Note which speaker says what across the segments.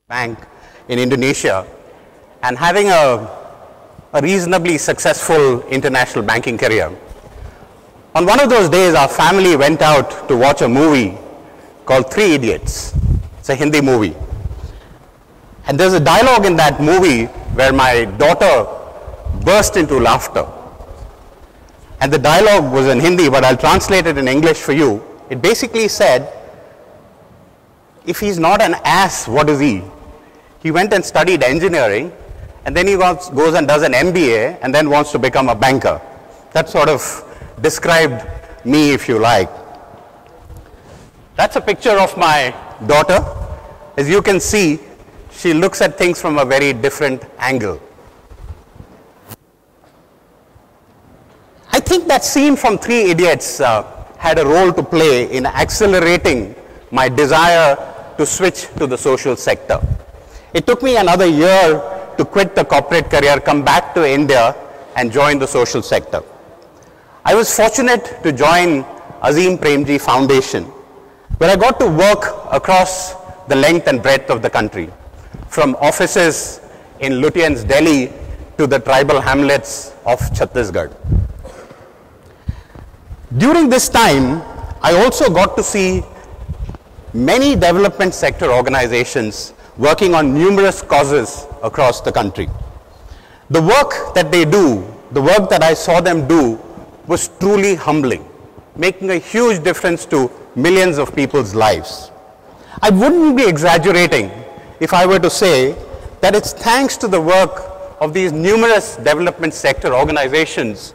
Speaker 1: bank in Indonesia and having a reasonably successful international banking career. On one of those days, our family went out to watch a movie called Three Idiots. It's a Hindi movie. And there's a dialogue in that movie where my daughter burst into laughter. And the dialogue was in Hindi, but I'll translate it in English for you. It basically said, if he's not an ass, what is he? He went and studied engineering, and then he goes and does an MBA, and then wants to become a banker. That sort of described me, if you like. That's a picture of my daughter. As you can see, she looks at things from a very different angle. I think that scene from Three Idiots had a role to play in accelerating my desire to switch to the social sector. It took me another year to quit the corporate career, come back to India and join the social sector. I was fortunate to join Azim Premji Foundation, where I got to work across the length and breadth of the country, from offices in Lutyens, Delhi, to the tribal hamlets of Chhattisgarh. During this time, I also got to see many development sector organizations working on numerous causes across the country. The work that they do, the work that I saw them do, was truly humbling, making a huge difference to millions of people's lives. I wouldn't be exaggerating if I were to say that it's thanks to the work of these numerous development sector organizations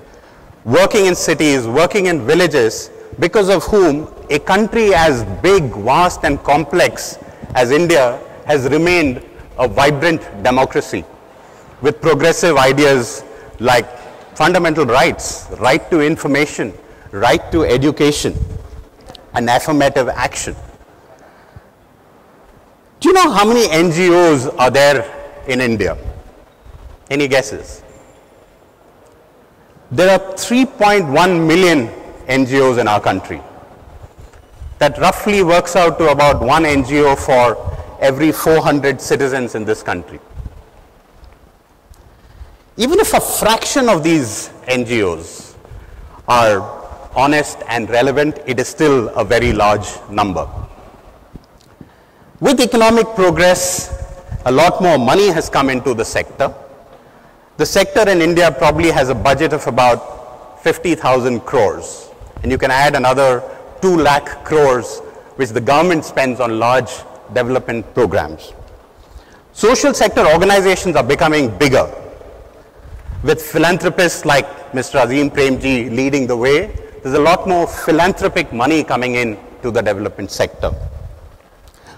Speaker 1: working in cities, working in villages, because of whom a country as big, vast and complex as India has remained a vibrant democracy with progressive ideas like fundamental rights, right to information, right to education, and affirmative action. Do you know how many NGOs are there in India? Any guesses? There are 3.1 million NGOs in our country. That roughly works out to about one NGO for every 400 citizens in this country. Even if a fraction of these NGOs are honest and relevant, it is still a very large number. With economic progress, a lot more money has come into the sector. The sector in India probably has a budget of about 50,000 crores. And you can add another 2 lakh crores, which the government spends on large development programs. Social sector organizations are becoming bigger, with philanthropists like Mr. Azim Premji leading the way. There's a lot more philanthropic money coming in to the development sector.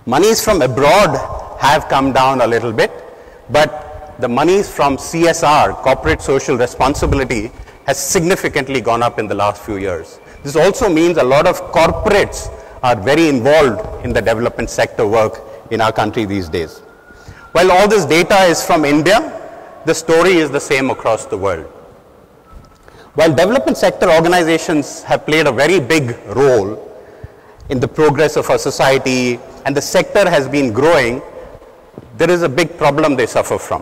Speaker 1: Monies from abroad have come down a little bit, but the monies from CSR, corporate social responsibility, has significantly gone up in the last few years. This also means a lot of corporates are very involved in the development sector work in our country these days. While all this data is from India, the story is the same across the world. While development sector organizations have played a very big role in the progress of our society and the sector has been growing, there is a big problem they suffer from.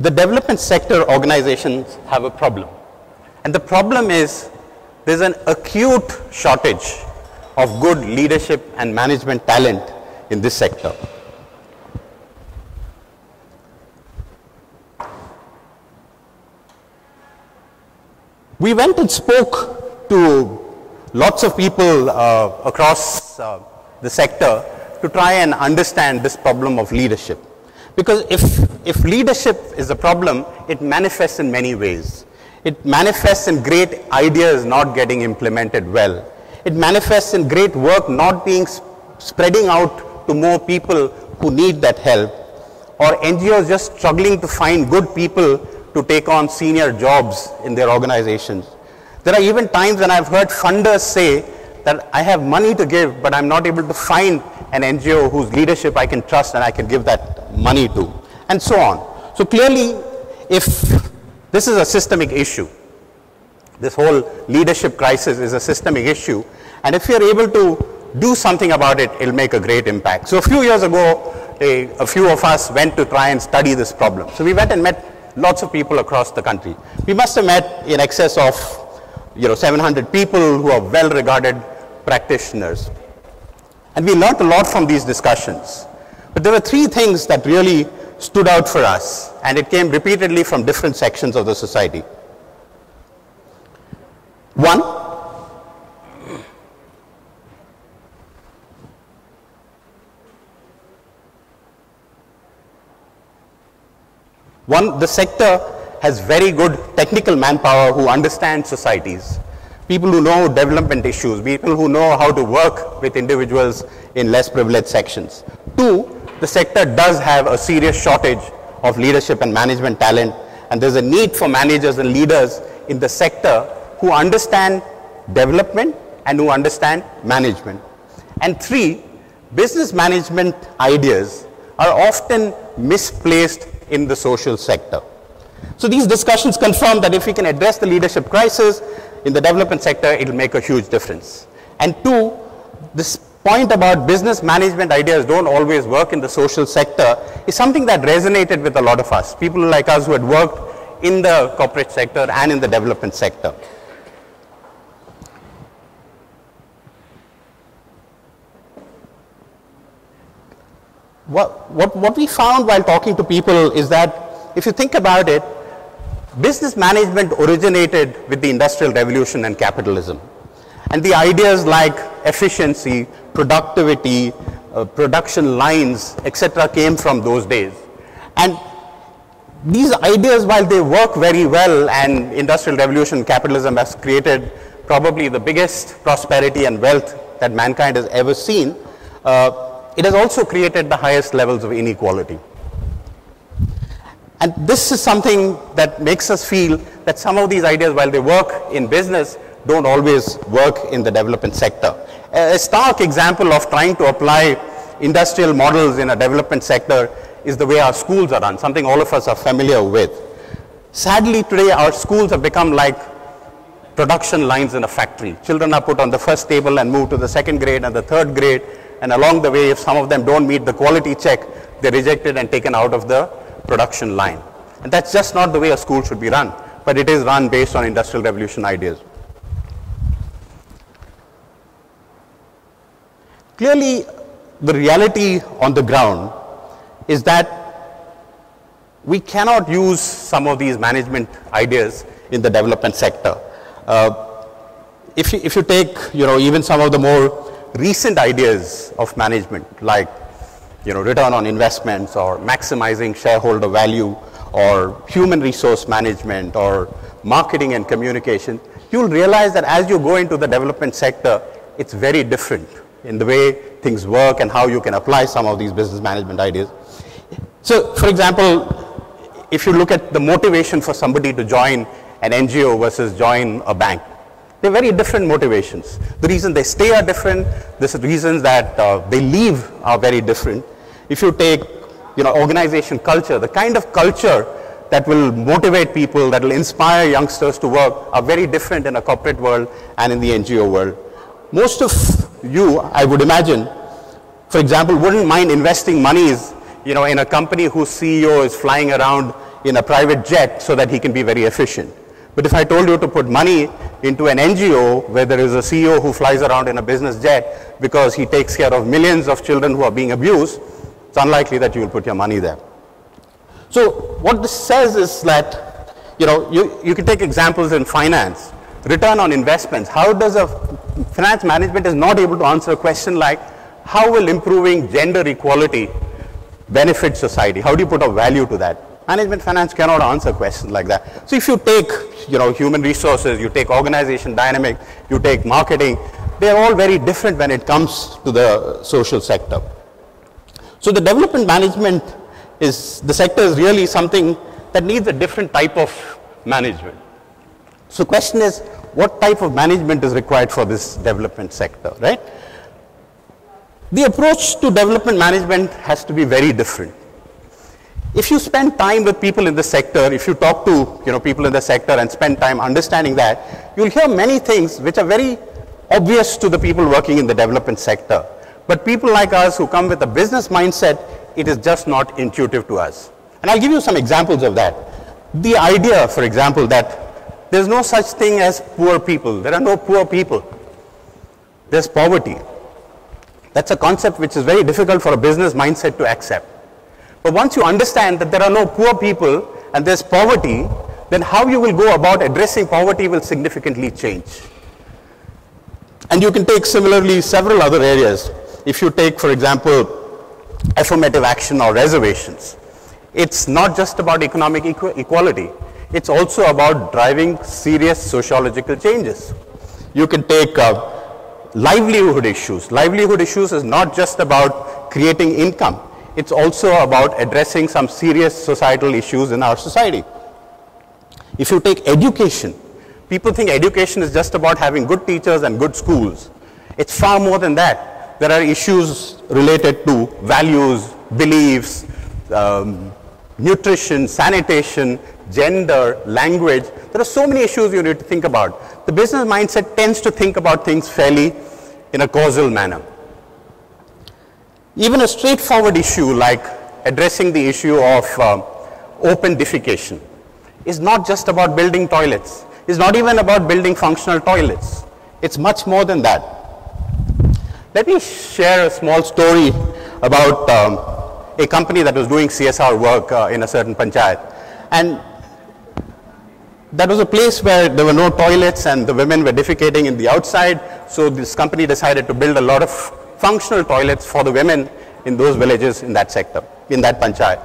Speaker 1: The development sector organizations have a problem. And the problem is there's an acute shortage of good leadership and management talent in this sector. We went and spoke to lots of people across the sector to try and understand this problem of leadership. Because if leadership is a problem, it manifests in many ways. It manifests in great ideas not getting implemented well. It manifests in great work not being spreading out to more people who need that help, or NGOs just struggling to find good people to take on senior jobs in their organizations. There are even times when I've heard funders say that I have money to give, but I'm not able to find an NGO whose leadership I can trust and I can give that money to, and so on. So clearly, if this is a systemic issue, this whole leadership crisis is a systemic issue, and if you're able to do something about it, it'll make a great impact. So a few years ago, a few of us went to try and study this problem. So we went and met lots of people across the country. We must have met in excess of 700 people who are well-regarded practitioners. And we learned a lot from these discussions. But there were three things that really stood out for us, and it came repeatedly from different sections of the society. One, the sector has very good technical manpower who understand societies, people who know development issues, people who know how to work with individuals in less privileged sections. Two, the sector does have a serious shortage of leadership and management talent, and there's a need for managers and leaders in the sector who understand development and who understand management. And three, business management ideas are often misplaced in the social sector. So these discussions confirm that if we can address the leadership crisis in the development sector, it will make a huge difference. And two, this point about business management ideas don't always work in the social sector is something that resonated with a lot of us, people like us who had worked in the corporate sector and in the development sector. What we found while talking to people is that if you think about it, business management originated with the Industrial Revolution and capitalism. And the ideas like efficiency, productivity, production lines, etc. came from those days. And these ideas, while they work very well, and Industrial Revolution capitalism has created probably the biggest prosperity and wealth that mankind has ever seen, it has also created the highest levels of inequality. And this is something that makes us feel that some of these ideas, while they work in business, don't always work in the development sector. A stark example of trying to apply industrial models in a development sector is the way our schools are run, something all of us are familiar with. Sadly, today our schools have become like production lines in a factory. Children are put on the first table and moved to the second grade and the third grade, and along the way, if some of them don't meet the quality check, they're rejected and taken out of the production line. And that's just not the way a school should be run, but it is run based on Industrial Revolution ideas. Clearly, the reality on the ground is that we cannot use some of these management ideas in the development sector. If you take, even some of the more recent ideas of management, like return on investments or maximizing shareholder value or human resource management or marketing and communication, you'll realize that as you go into the development sector, it's very different in the way things work and how you can apply some of these business management ideas. So, for example, if you look at the motivation for somebody to join an NGO versus join a bank, they're very different motivations. The reason they stay are different. The reasons that they leave are very different. If you take, organization culture, the kind of culture that will motivate people, that will inspire youngsters to work, are very different in a corporate world and in the NGO world. Most of you, I would imagine, for example, wouldn't mind investing monies, in a company whose CEO is flying around in a private jet so that he can be very efficient. But if I told you to put money into an NGO where there is a CEO who flies around in a business jet because he takes care of millions of children who are being abused, it's unlikely that you will put your money there. So what this says is that, you can take examples in finance, return on investments. How does finance management is not able to answer a question like, how will improving gender equality benefit society? How do you put a value to that? Management finance cannot answer questions like that. So if you take, human resources, you take organization dynamic, you take marketing, they are all very different when it comes to the social sector. So the development management the sector is really something that needs a different type of management. So the question is, what type of management is required for this development sector, right? The approach to development management has to be very different. If you spend time with people in the sector, if you talk to people in the sector and spend time understanding that, you'll hear many things which are very obvious to the people working in the development sector. But people like us who come with a business mindset, it is just not intuitive to us. And I'll give you some examples of that. The idea, for example, that there's no such thing as poor people. There are no poor people. There's poverty. That's a concept which is very difficult for a business mindset to accept. But once you understand that there are no poor people and there's poverty, then how you will go about addressing poverty will significantly change. And you can take similarly several other areas. If you take, for example, affirmative action or reservations, it's not just about economic equality. It's also about driving serious sociological changes. You can take livelihood issues. Livelihood issues is not just about creating income. It's also about addressing some serious societal issues in our society. If you take education, people think education is just about having good teachers and good schools. It's far more than that. There are issues related to values, beliefs, nutrition, sanitation, gender, language. There are so many issues you need to think about. The business mindset tends to think about things fairly in a causal manner. Even a straightforward issue like addressing the issue of open defecation is not just about building toilets. It's not even about building functional toilets. It's much more than that. Let me share a small story about a company that was doing CSR work in a certain panchayat. And that was a place where there were no toilets and the women were defecating in the outside. So this company decided to build a lot of functional toilets for the women in those villages in that sector, in that panchayat.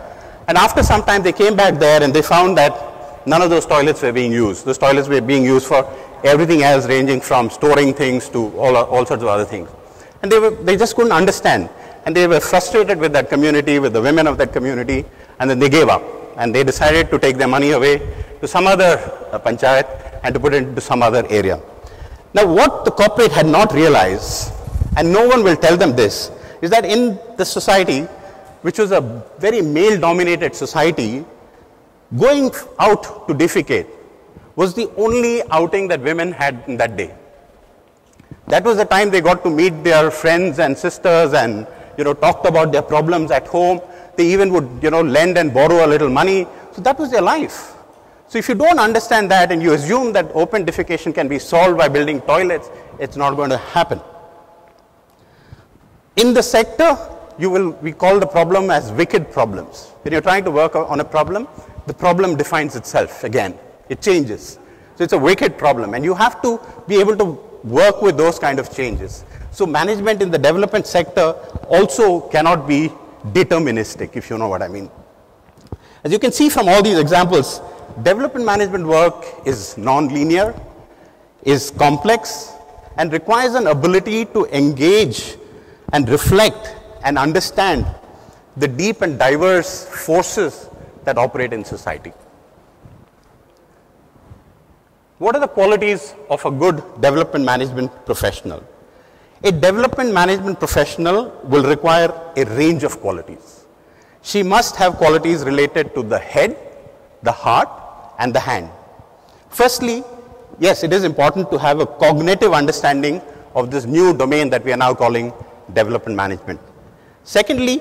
Speaker 1: And after some time they came back there and they found that none of those toilets were being used. Those toilets were being used for everything else, ranging from storing things to all sorts of other things. And they just couldn't understand. And they were frustrated with that community, with the women of that community, and then they gave up. And they decided to take their money away to some other panchayat and to put it into some other area. Now what the corporate had not realized, and no one will tell them this, is that in the society, which was a very male-dominated society, going out to defecate was the only outing that women had in that day. That was the time they got to meet their friends and sisters and, talked about their problems at home. They even would, lend and borrow a little money. So that was their life. So if you don't understand that and you assume that open defecation can be solved by building toilets, it's not going to happen. In the sector, we call the problem as wicked problems. When you're trying to work on a problem, the problem defines itself again. It changes. So it's a wicked problem, and you have to be able to work with those kind of changes. So management in the development sector also cannot be deterministic, if you know what I mean. As you can see from all these examples, development management work is non-linear, is complex, and requires an ability to engage and reflect and understand the deep and diverse forces that operate in society. What are the qualities of a good development management professional? A development management professional will require a range of qualities. She must have qualities related to the head, the heart, and the hand. Firstly, yes, it is important to have a cognitive understanding of this new domain that we are now calling development management. Secondly,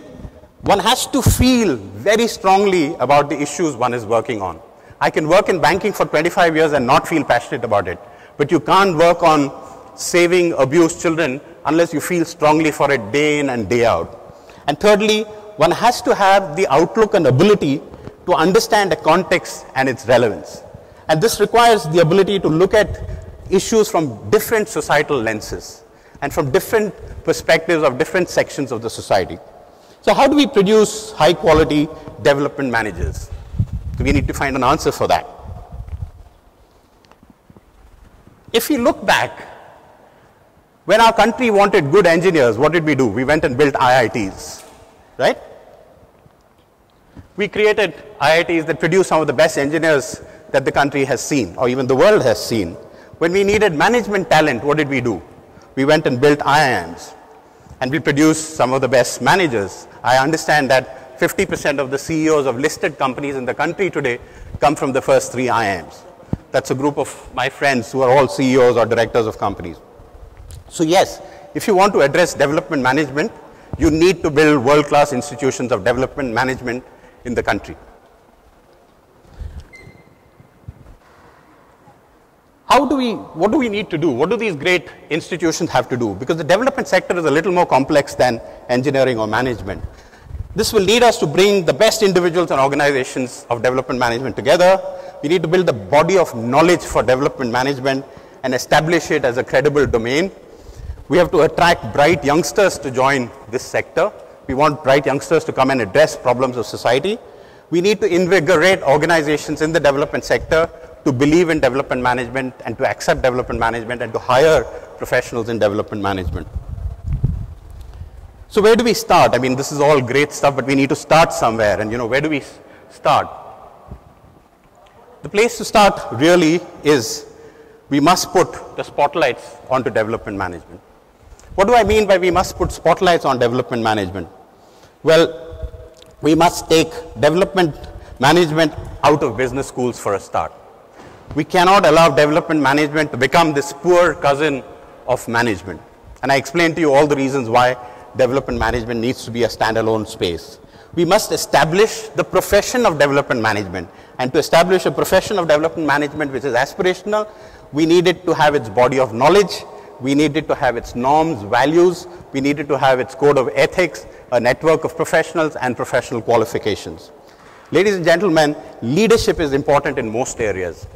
Speaker 1: one has to feel very strongly about the issues one is working on. I can work in banking for 25 years and not feel passionate about it, but you can't work on saving abused children unless you feel strongly for it day in and day out. And thirdly, one has to have the outlook and ability to understand a context and its relevance. And this requires the ability to look at issues from different societal lenses and from different perspectives of different sections of the society. So how do we produce high quality development managers? So we need to find an answer for that. If we look back, when our country wanted good engineers, what did we do? We went and built IITs, right? We created IITs that produce some of the best engineers that the country has seen, or even the world has seen. When we needed management talent, what did we do? We went and built IIMs, and we produced some of the best managers. I understand that 50% of the CEOs of listed companies in the country today come from the first 3 IIMs. That's a group of my friends who are all CEOs or directors of companies. So yes, if you want to address development management, you need to build world-class institutions of development management in the country. What do we need to do? What do these great institutions have to do? Because the development sector is a little more complex than engineering or management. This will need us to bring the best individuals and organizations of development management together. We need to build a body of knowledge for development management and establish it as a credible domain. We have to attract bright youngsters to join this sector. We want bright youngsters to come and address problems of society. We need to invigorate organizations in the development sector to believe in development management and to accept development management and to hire professionals in development management. So where do we start? I mean, this is all great stuff, but we need to start somewhere. And where do we start? The place to start really is we must put the spotlights onto development management. What do I mean by we must put spotlights on development management? Well, we must take development management out of business schools for a start. We cannot allow development management to become this poor cousin of management. And I explained to you all the reasons why development management needs to be a standalone space. We must establish the profession of development management. And to establish a profession of development management which is aspirational, we need it to have its body of knowledge, we need it to have its norms, values, we need it to have its code of ethics, a network of professionals and professional qualifications. Ladies and gentlemen, leadership is important in most areas.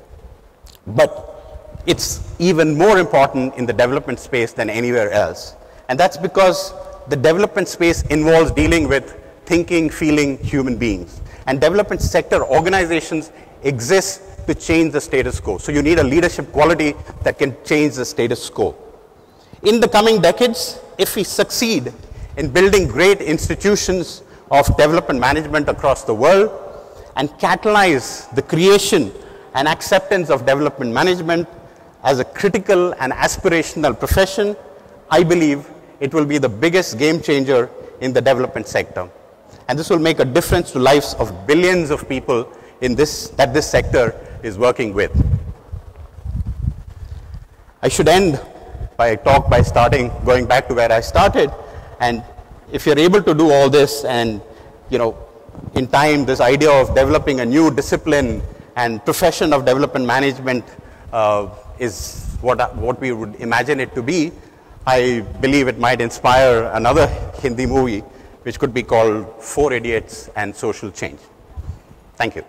Speaker 1: But it's even more important in the development space than anywhere else. And that's because the development space involves dealing with thinking, feeling human beings. And development sector organizations exist to change the status quo. So you need a leadership quality that can change the status quo. In the coming decades, if we succeed in building great institutions of development management across the world and catalyze the creation and acceptance of development management as a critical and aspirational profession, I believe it will be the biggest game changer in the development sector. And this will make a difference to lives of billions of people that this sector is working with. I should end my talk by going back to where I started. And if you're able to do all this and, in time, this idea of developing a new discipline and profession of development management is what we would imagine it to be, I believe it might inspire another Hindi movie which could be called 4 Idiots and Social Change. Thank you.